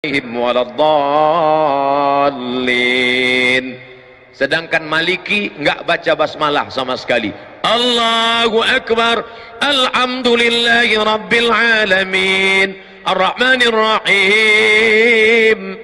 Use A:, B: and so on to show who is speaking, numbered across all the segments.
A: waladdallin. Sedangkan Maliki enggak baca basmalah sama sekali. Allahu Akbar, alhamdulillahi rabbil alamin, arrahmanir rahim.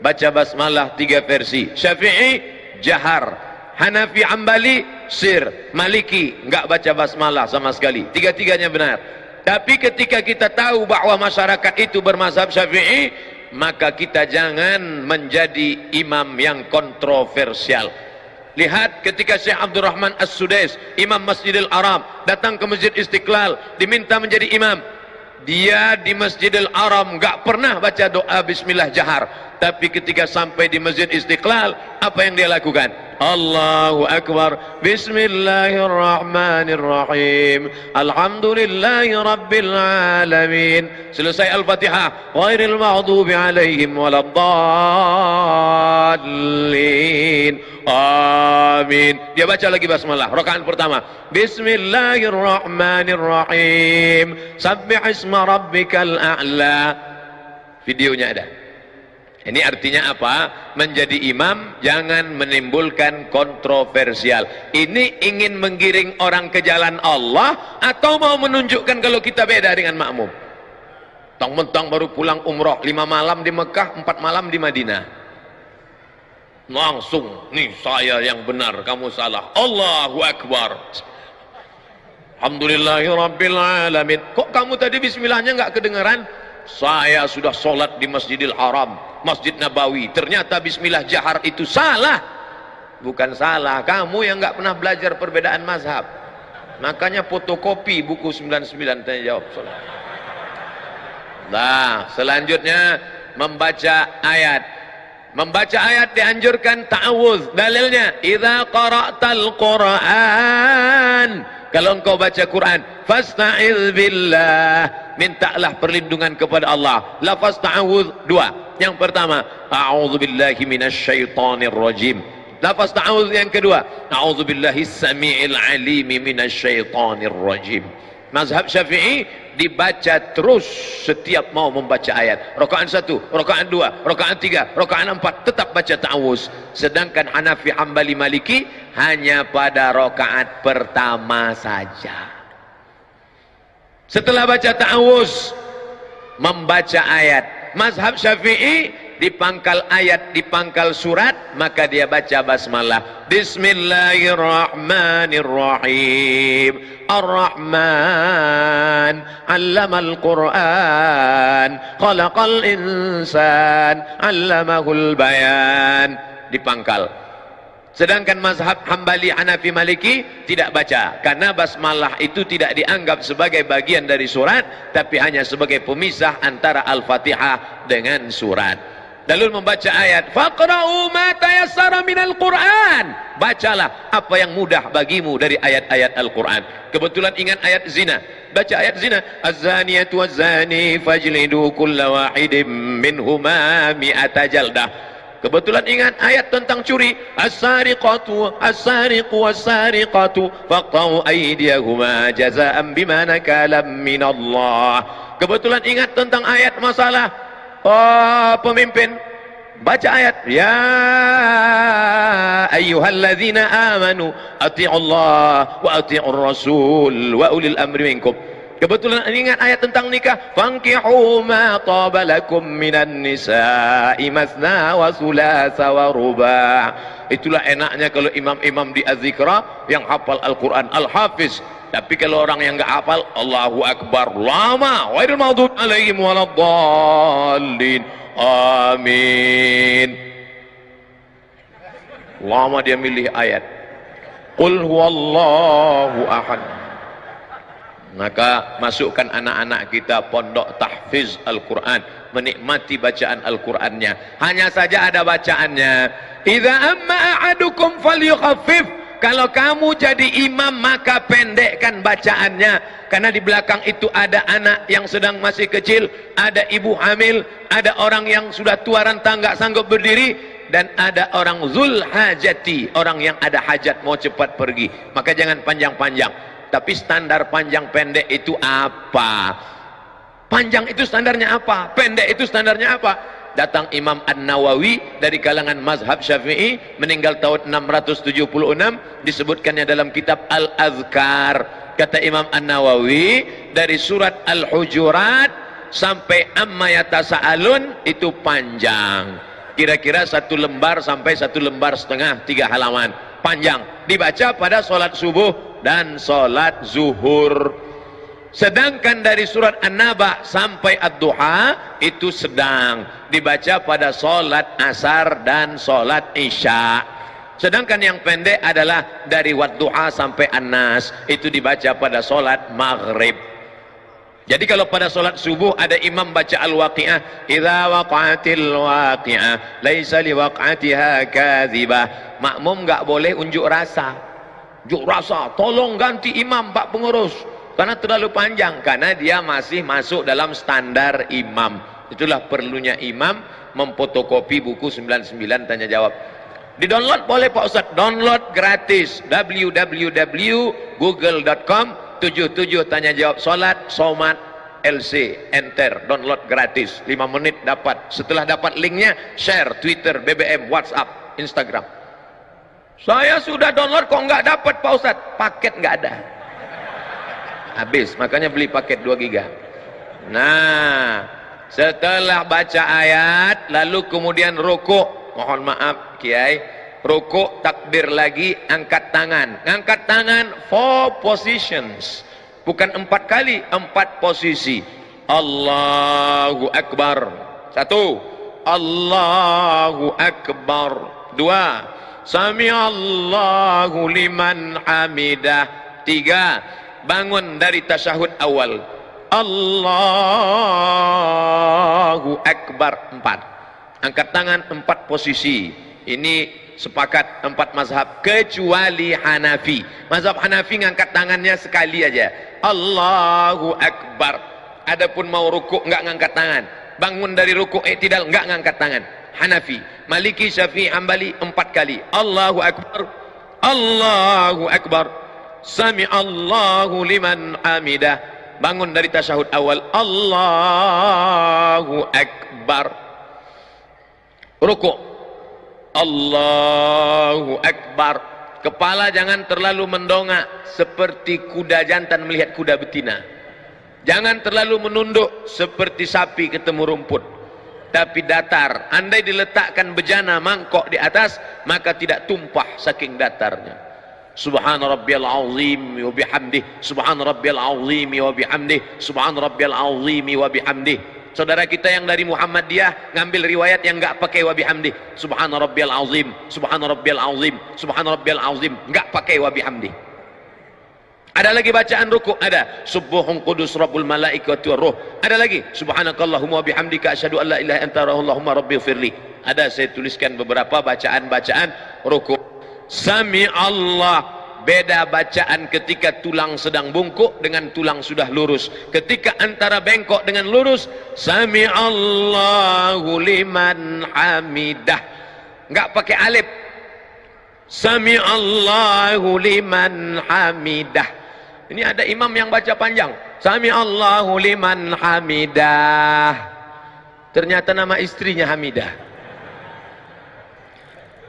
A: Baca basmalah 3 versi. Syafi'i jahar, Hanafi Hambali sir, Maliki enggak baca basmalah sama sekali. Tiga-tiganya benar. Tapi ketika kita tahu bahwa masyarakat itu bermazhab Syafi'i, maka kita jangan menjadi imam yang kontroversial. Lihat ketika Syekh Abdul Rahman As-Sudais, Imam Masjidil Haram, datang ke Masjid Istiqlal, diminta menjadi imam. Dia di Masjidil Haram enggak pernah baca doa bismillah jahar. Tapi ketika sampai di Masjid Istiqlal, apa yang dia lakukan? Allahu Akbar, bismillahirrahmanirrahim, alhamdulillahi rabbil alamin. Selesai Al-Fatihah, ghairil maghdubi alaihim waladdallin, amin. Dia baca lagi basmalah, rakaat pertama, bismillahirrahmanirrahim, sabbih isma rabbikal a'la. Videonya ada. Ini artinya apa? Menjadi imam jangan menimbulkan kontroversial. Ini ingin menggiring orang ke jalan Allah atau mau menunjukkan kalau kita beda dengan makmum? Mentang-mentang baru pulang umroh 5 malam di Mekah, 4 malam di Madinah, langsung nih saya yang benar, kamu salah. Allahu Akbar, alhamdulillahi rabbil alamin. Kok kamu tadi bismillahnya nggak kedengeran? Saya sudah sholat di Masjidil Haram, Masjid Nabawi, ternyata bismillah jahar itu salah. Bukan salah, kamu yang nggak pernah belajar perbedaan mazhab. Makanya fotokopi buku 99 tanya jawab. Nah, selanjutnya membaca ayat. Membaca ayat dianjurkan ta'awudz. Dalilnya, idza qara'tal Qur'an, kalau engkau baca Quran, fasta'iz billah, mintalah perlindungan kepada Allah. Lafaz ta'awudz 2. Yang pertama, a'udzubillahi minasyaitonir rajim. Lafaz ta'awudz yang kedua, a'udzubillahis samii'il 'aliim minasyaitonir rajim. Mazhab Syafi'i dibaca terus setiap mau membaca ayat. Rakaat 1, rakaat 2, rakaat 3, rakaat 4 tetap baca ta'awuz. Sedangkan Hanafi, Hambali, Maliki hanya pada rakaat pertama saja. Setelah baca ta'awuz, membaca ayat. Mazhab Syafi'i di pangkal ayat, di pangkal surat, maka dia baca basmalah. Bismillahirrahmanirrahim, Ar-Rahman, 'allamal Qur'an, khalaqal insan, 'allamahul bayan. Di pangkal. Sedangkan mazhab Hambali, Hanafi, Maliki tidak baca, karena basmalah itu tidak dianggap sebagai bagian dari surat, tapi hanya sebagai pemisah antara Al-Fatihah dengan surat. Lalu membaca ayat, faqra'u ma tayassara minal Qur'an, bacalah apa yang mudah bagimu dari ayat-ayat Al-Quran. Kebetulan ingat ayat zina, baca ayat zina, az-zaniyatu waz-zani fajlidu kulla wahidin minhuma mi'ata jaldah. Kebetulan ingat ayat tentang curi, as-sariqatu as-sariqu was-sariqatu faqta'u aydiyahuma jazaa'an bima nakalam minallah. Kebetulan ingat tentang ayat masalah pemimpin, baca ayat, ya ayyuhalladzina amanu atti'ullah wa atti'ur rasul wa ulil amri minkum. Kebetulan ingat ayat tentang nikah, fankihu ma taba lakum minan nisa'i masna wa thulatha wa ruba'. Itulah enaknya kalau imam-imam di Az-Zikra yang hafal Al-Quran, Al-Hafiz. Tapi kalau orang yang enggak hafal, Allahu Akbar lama, ghairil maghdubi alaihim waladdallin, amin. Lama dia milih ayat, qul huwallahu ahad. Maka masukkan anak-anak kita pondok tahfiz Al-Quran, menikmati bacaan Al-Qurannya. Hanya saja ada bacaannya, idza amma ahadukum falyukhaffif. Kalau kamu jadi imam maka pendekkan bacaannya, karena di belakang itu ada anak yang sedang masih kecil, ada ibu hamil, ada orang yang sudah tua renta nggak sanggup berdiri, dan ada orang zul hajati, orang yang ada hajat mau cepat pergi. Maka jangan panjang-panjang. Tapi standar panjang pendek itu apa? Panjang itu standarnya apa? Pendek itu standarnya apa? datang Imam An-Nawawi dari kalangan mazhab Syafi'i, meninggal tahun 676, disebutkannya dalam kitab Al-Azkar. Kata Imam An-Nawawi, dari surat Al-Hujurat sampai Amma Yatasa'alun itu panjang, kira-kira 1 lembar sampai 1 lembar setengah, 3 halaman, panjang, dibaca pada sholat subuh dan sholat zuhur. Sedangkan dari surat An-Naba sampai Ad-Duha itu sedang, dibaca pada sholat asar dan sholat isya. Sedangkan yang pendek adalah dari Wad-Duha sampai An-Nas, itu dibaca pada sholat maghrib. Jadi kalau pada sholat subuh ada imam baca Al-Waqi'ah, idza waqa'atil waqi'ah laisa liwaq'atiha kadzibah. Makmum nggak boleh unjuk rasa. Unjuk rasa, tolong ganti imam Pak Pengurus, karena terlalu panjang, karena dia masih masuk dalam standar imam. Itulah perlunya imam memfotokopi buku 99 tanya jawab. Di download boleh Pak Ustadz, download gratis, www.google.com 77 tanya jawab salat Somad LC, enter, download gratis, 5 menit dapat. Setelah dapat linknya, share Twitter, BBM, WhatsApp, Instagram. Saya sudah download kok nggak dapat Pak Ustadz, paket nggak ada, habis, makanya beli paket 2 giga. Nah, setelah baca ayat lalu kemudian rukuk, mohon maaf Kiai, rukuk, takbir lagi, angkat tangan. Angkat tangan 4 positions, bukan 4 kali, 4 posisi. Allahu Akbar, 1, Allahu Akbar, 2, Sami Allahu liman hamidah, 3, bangun dari tasyahud awal, Allahu Akbar, 4, angkat tangan 4 posisi. Ini sepakat 4 mazhab kecuali Hanafi. Mazhab Hanafi ngangkat tangannya sekali aja, Allahu Akbar. Adapun mau rukuk nggak ngangkat tangan, bangun dari rukuk i'tidal nggak ngangkat tangan. Hanafi, Maliki, Syafi'i, Hambali 4 kali, Allahu Akbar, Allahu Akbar, Sami Allahu liman hamidah, bangun dari tasyahud awal, Allahu Akbar, rukuk, Allahu Akbar. Kepala jangan terlalu mendongak seperti kuda jantan melihat kuda betina, jangan terlalu menunduk seperti sapi ketemu rumput, tapi datar. Andai diletakkan bejana mangkok di atas, maka tidak tumpah saking datarnya. Subhana rabbiyal azim wa bihamdih, subhana rabbiyal azim wa bihamdih, subhana rabbiyal azim wa bihamdih. Saudara kita yang dari Muhammadiyah ngambil riwayat yang enggak pakai wa bihamdih, subhana rabbiyal azim, subhana rabbiyal azim, subhana rabbiyal azim, enggak pakai wa bihamdih. Ada lagi bacaan rukuk, ada subuhun qudus rabbul malaikati waruh. Ada lagi subhanakallahumma wa bihamdika asyhadu an la ilaha illa anta allahumma rabbighfirli. Ada saya tuliskan beberapa bacaan-bacaan rukuk. Sami Allah, beda bacaan ketika tulang sedang bungkuk dengan tulang sudah lurus. Ketika antara bengkok dengan lurus, Sami Allahu liman hamidah, enggak pakai alif. Sami Allahu liman hamidah. Ini ada imam yang baca panjang, Sami Allahu liman hamidah, ternyata nama istrinya Hamidah.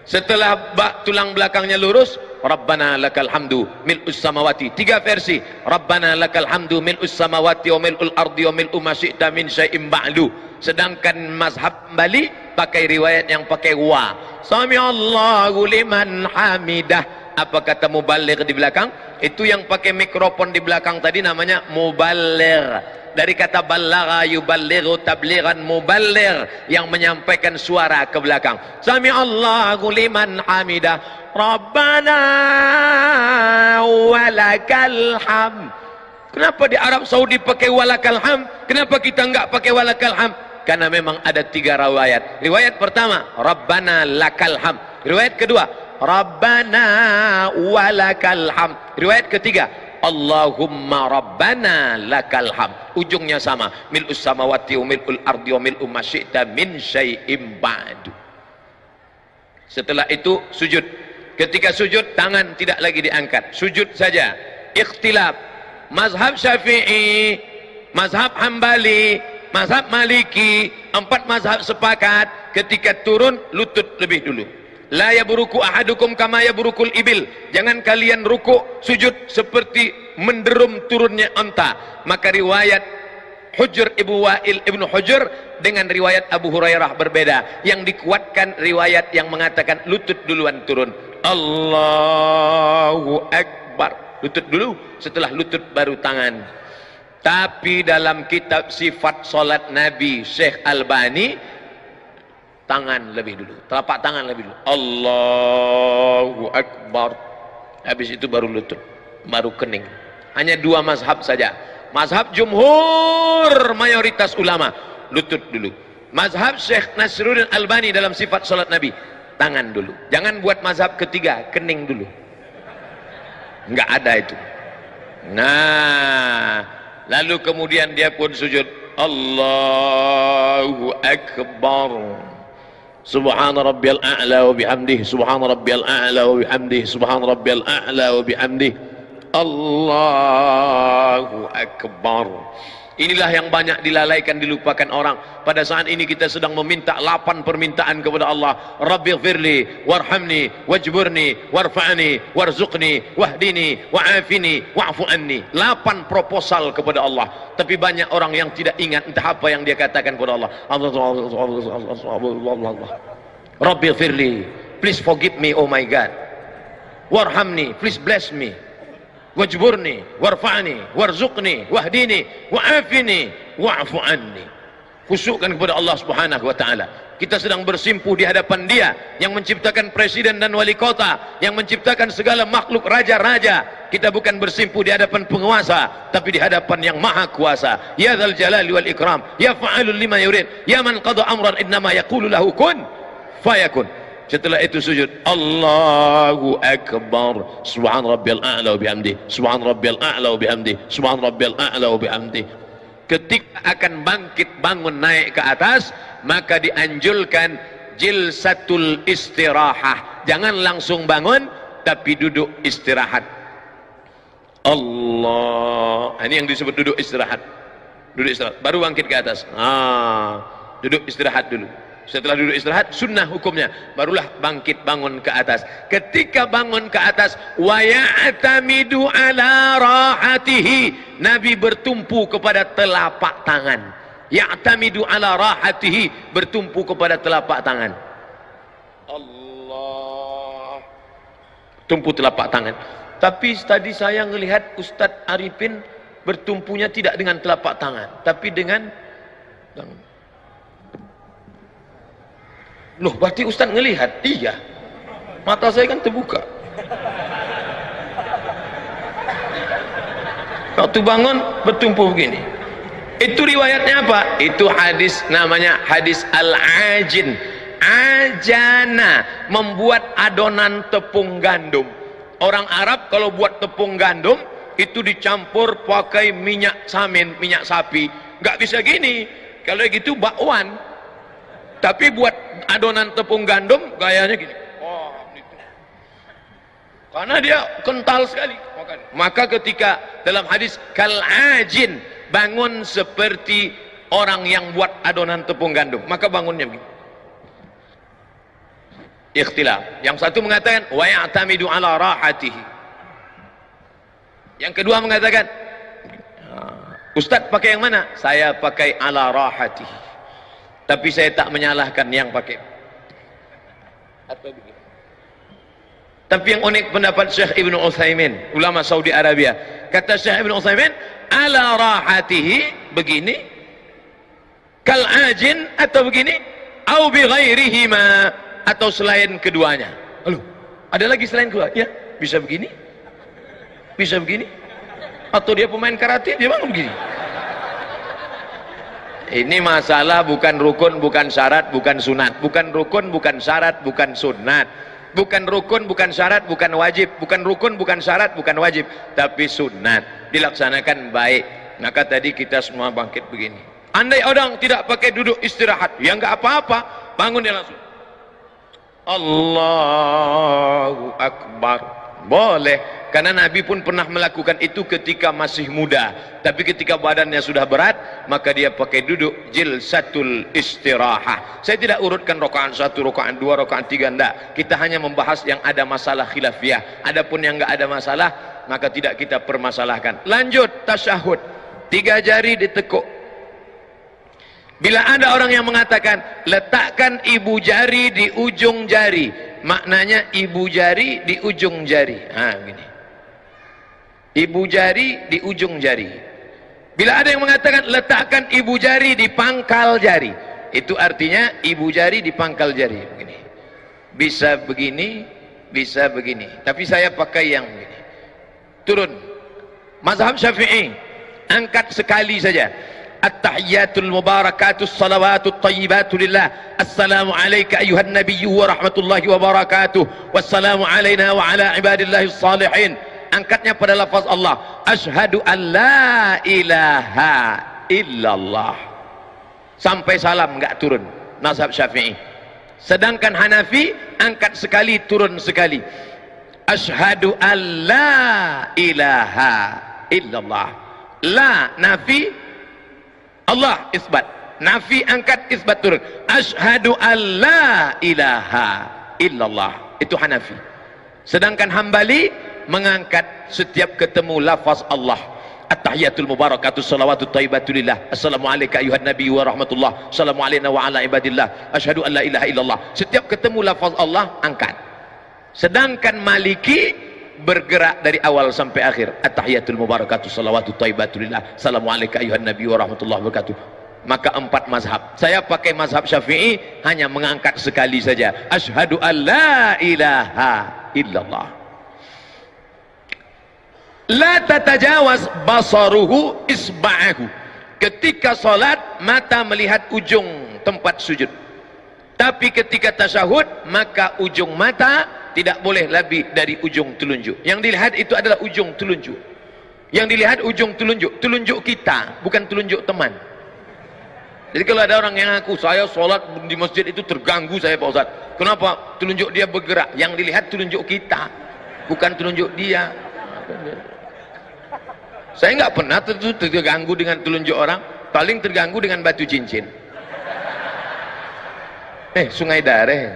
A: Setelah tulang belakangnya lurus, Rabbana lakal hamdu mil'us samawati, 3 versi, Rabbana lakal hamdu mil'us samawati wa mil'ul ardi wa mil'u ma syi'ta min syai'im ba'du. Sedangkan mazhab Bali pakai riwayat yang pakai wa, Sami Allahu liman hamidah. Apa kata mubaligh di belakang? Itu yang pakai mikrofon di belakang tadi namanya mubaligh. Dari kata balagha yuballighu tablighan, mubaligh yang menyampaikan suara ke belakang. Sami Allahu liman hamidah, Rabbana walakal hamd. Kenapa di Arab Saudi pakai walakal hamd? Kenapa kita enggak pakai walakal hamd? Karena memang ada 3 riwayat. Riwayat pertama, Rabbana lakal hamd. Riwayat kedua, Rabbana walakal hamd. Riwayat ketiga, Allahumma Rabbana lakal hamd. Ujungnya sama, mil'us samawati wa mil'ul ardi wa mil'u ma syi'ta min syai'im ba'du. Setelah itu sujud. Ketika sujud tangan tidak lagi diangkat, sujud saja. Ikhtilaf mazhab Syafi'i, mazhab Hambali, mazhab Maliki, 4 mazhab sepakat ketika turun lutut lebih dulu. La yabruku ahadukum kama yabrukul ibil. Jangan kalian rukuk sujud seperti menderum turunnya onta. Maka riwayat Hujr Ibnu Wa'il Ibnu Hujr dengan riwayat Abu Hurairah berbeda. Yang dikuatkan riwayat yang mengatakan lutut duluan turun. Allahu Akbar. Lutut dulu, setelah lutut baru tangan. Tapi dalam kitab sifat solat Nabi Syekh Albani, tangan lebih dulu, telapak tangan lebih dulu. Allahu Akbar. Habis itu baru lutut, baru kening. Hanya 2 mazhab saja. Mazhab jumhur mayoritas ulama lutut dulu. Mazhab Syekh Nasruddin Albani dalam sifat salat Nabi, tangan dulu. Jangan buat mazhab ketiga, kening dulu. Enggak ada itu. Nah, lalu kemudian dia pun sujud. Allahu Akbar. Subhana rabbiyal a'la wa bihamdihi, subhana rabbiyal a'la wa bihamdihi, subhana rabbiyal a'la wa bihamdihi. Allahu Akbar. Inilah yang banyak dilalaikan, dilupakan orang. Pada saat ini kita sedang meminta 8 permintaan kepada Allah. Rabbighfirli warhamni wajburni warfa'ni warzuqni wahdini wa'afini wa'fu anni. 8 proposal kepada Allah. Tapi banyak orang yang tidak ingat entah apa yang dia katakan kepada Allah. Rabbighfirli, please forgive me, oh my God. Warhamni, please bless me. Wajburni warfa'ni warzuqni wahdini wa'afini wa'fu anni. Khusyukkan kepada Allah Subhanahu wa taala. Kita sedang bersimpuh di hadapan Dia yang menciptakan presiden dan wali kota, yang menciptakan segala makhluk, raja-raja. Kita bukan bersimpuh di hadapan penguasa, tapi di hadapan yang maha kuasa. Ya dzal jalali wal ikram, ya fa'alul lima yurid, ya man qada amran innama yaqulu lahu kun fayakun. Setelah itu sujud. Allahu Akbar. Subhan rabbiyal a'la wa bihamdi, subhan rabbiyal a'la wa bihamdi, subhan rabbiyal a'la wa bihamdi. Ketika akan bangkit bangun naik ke atas, maka dianjurkan jilsatul istirahah. Jangan langsung bangun, tapi duduk istirahat. Allah. Ini yang disebut duduk istirahat. Duduk istirahat, baru bangkit ke atas. Duduk istirahat dulu. Setelah duduk istirahat, sunnah hukumnya, barulah bangkit bangun ke atas. Ketika bangun ke atas, wa ya'tamidu ala rahatihi, Nabi bertumpu kepada telapak tangan. Ya'tamidu ala rahatihi, bertumpu kepada telapak tangan. Allah, tumpu telapak tangan. Tapi tadi saya melihat Ustadz Arifin bertumpunya tidak dengan telapak tangan, tapi dengan loh, berarti Ustaz ngelihat? Iya, mata saya kan terbuka. Waktu bangun bertumpu begini. Itu riwayatnya apa? Itu hadis, namanya hadis al-ajin. Ajana, membuat adonan tepung gandum. Orang Arab kalau buat tepung gandum itu dicampur pakai minyak samin, minyak sapi. Nggak bisa gini. Kalau gitu bakwan. Tapi buat adonan tepung gandum gayanya gini. Oh, gitu. Karena dia kental sekali. Maka ketika dalam hadis kal'ajin, bangun seperti orang yang buat adonan tepung gandum, maka bangunnya begini. Ikhtilaf. Yang satu mengatakan wa ya'tamidu ala rahatihi. Yang kedua mengatakan, Ustaz pakai yang mana? Saya pakai ala rahatihi. Tapi saya tak menyalahkan yang pakai. Atau begini. Tapi yang unik pendapat Syekh Ibnu Utsaimin, ulama Saudi Arabia. Kata Syekh Ibnu Utsaimin, ala rahatihi, begini, kal ajin, atau begini, au bi ghairihima, atau selain keduanya. Lalu, ada lagi selain kedua? Ya, bisa begini. Bisa begini. Atau dia pemain karate, dia bangun begini. Ini masalah bukan rukun, bukan syarat, bukan sunat. Bukan rukun, bukan syarat, bukan sunat. Bukan rukun, bukan syarat, bukan wajib. Bukan rukun, bukan syarat, bukan wajib. Tapi sunat. Dilaksanakan baik. Maka tadi kita semua bangkit begini. Andai orang tidak pakai duduk istirahat, ya enggak apa-apa. Bangun dia langsung. Allahu Akbar. Boleh. Karena Nabi pun pernah melakukan itu ketika masih muda. Tapi ketika badannya sudah berat, maka dia pakai duduk jilsatul istirahah. Saya tidak urutkan rakaat 1, rakaat 2, rakaat 3, enggak. Kita hanya membahas yang ada masalah khilafiyah. Adapun yang enggak ada masalah, maka tidak kita permasalahkan. Lanjut tasyahud. 3 jari ditekuk. Bila ada orang yang mengatakan letakkan ibu jari di ujung jari, maknanya ibu jari di ujung jari. Gini. Ibu jari di ujung jari. Bila ada yang mengatakan letakkan ibu jari di pangkal jari, itu artinya ibu jari di pangkal jari. Begini. Bisa begini, bisa begini. Tapi saya pakai yang begini. Turun. Mazhab Syafi'i, angkat sekali saja. At-tahiyyatul mubarakatus salawatut tayyibatu lillah. Assalamu alayka ayuhan nabiyyu wa rahmatullahi wa barakatuh. Wassalamu alayna wa ala ibadillahis salihin. Angkatnya pada lafaz Allah. Asyhadu an la ilaha illallah. Sampai salam enggak turun. Mazhab Syafi'i. Sedangkan Hanafi angkat sekali turun sekali. Asyhadu an la ilaha illallah. La nafi, Allah isbat. Nafi angkat, isbat turun. Asyhadu an la ilaha illallah. Itu Hanafi. Sedangkan Hambali mengangkat setiap ketemu lafaz Allah. At-tahiyatul mubarakatus salawatut thayyibatulillah. Assalamu alayka ayuhan nabi wa rahmatullah. Assalamu alayna wa ala ibadillah. Asyhadu an la ilaha illallah. Setiap ketemu lafaz Allah angkat. Sedangkan Maliki bergerak dari awal sampai akhir. At-tahiyatul mubarakatus salawatut thayyibatulillah. Assalamu alayka ayuhan nabi wa rahmatullah wabarakatuh. Maka 4 mazhab. Saya pakai mazhab Syafi'i, hanya mengangkat sekali saja. Asyhadu an la ilaha illallah. La tatajawaz basaruhu isba'ahu. Ketika salat mata melihat ujung tempat sujud. Tapi ketika tasyahud maka ujung mata tidak boleh lebih dari ujung telunjuk. Yang dilihat itu adalah ujung telunjuk. Yang dilihat ujung telunjuk, telunjuk kita, bukan telunjuk teman. Jadi kalau ada orang yang ngaku saya salat di masjid itu terganggu saya Pak Ustaz. Kenapa? Telunjuk dia bergerak. Yang dilihat telunjuk kita, bukan telunjuk dia. Saya nggak pernah terganggu dengan telunjuk orang. Paling terganggu dengan batu cincin. Sungai Dareh.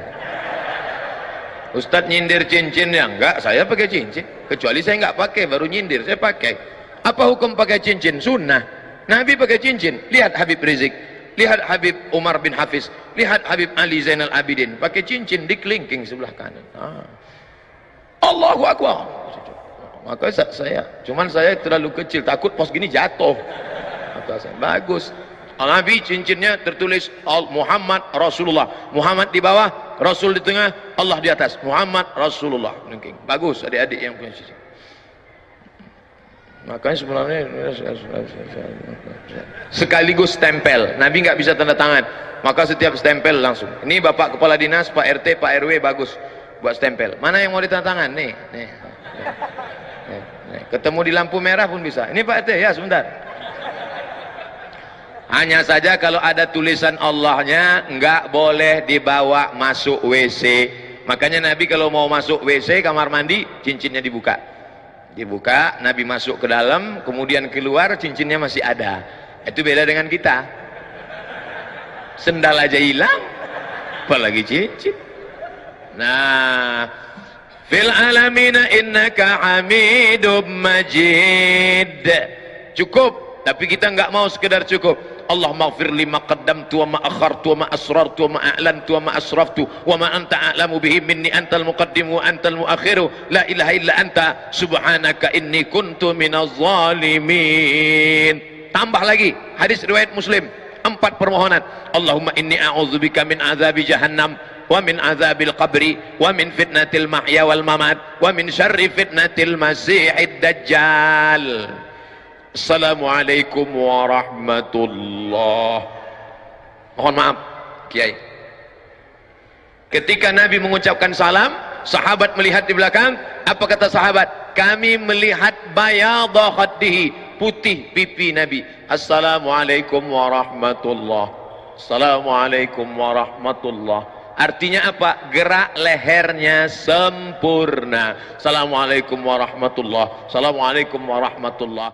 A: Ustadz nyindir cincin ya? Enggak, saya pakai cincin. Kecuali saya nggak pakai, baru nyindir. Saya pakai. Apa hukum pakai cincin? Sunnah. Nabi pakai cincin. Lihat Habib Rizik. Lihat Habib Umar bin Hafiz. Lihat Habib Ali Zainal Abidin. Pakai cincin di kelingking sebelah kanan. Allahu Akbar. Maka cuman saya terlalu kecil, takut pas gini jatuh. Maka saya, bagus. Nabi cincinnya tertulis Muhammad Rasulullah. Muhammad di bawah, Rasul di tengah, Allah di atas. Muhammad Rasulullah. Bagus adik-adik yang punya cincin. Makanya sebenarnya sekaligus stempel. Nabi nggak bisa tanda tangan. Maka setiap stempel langsung. Ini Bapak Kepala Dinas, Pak RT, Pak RW bagus buat stempel. Mana yang mau ditanda tangan? Nih. Ketemu di lampu merah pun bisa. Ini Pak RT ya, sebentar. Hanya saja kalau ada tulisan Allahnya nggak boleh dibawa masuk WC. Makanya Nabi kalau mau masuk WC kamar mandi, cincinnya dibuka. Dibuka, Nabi masuk ke dalam, kemudian keluar, cincinnya masih ada. Itu beda dengan kita. Sendal aja hilang, apalagi cincin. Nah, fil alamina innaka hamidum majid. Cukup, tapi kita nggak mau sekedar cukup. Allahumma ighfir li ma qaddamtu wa ma akhartu wa ma asrartu wa ma a'lantu wa ma asraftu wa ma anta a'lamu bihi minni antal muqaddimu wa antal muakhiru la ilaha illa anta subhanaka inni kuntu minaz zalimin. Tambah lagi hadis riwayat Muslim, 4 permohonan. Allahumma inni a'udzubika min azabi jahannam wa min azabil qabri wa min fitnatil mahya wal mamat wa min syarri fitnatil masiihid dajjal. Assalamualaikum warahmatullah. Mohon maaf Kiai, ketika Nabi mengucapkan salam, sahabat melihat di belakang. Apa kata sahabat? Kami melihat bayadha khaddihi, putih pipi Nabi. Assalamualaikum warahmatullah. Assalamualaikum warahmatullah. Artinya apa? Gerak lehernya sempurna. Assalamualaikum warahmatullahi wabarakatuh. Assalamualaikum warahmatullahi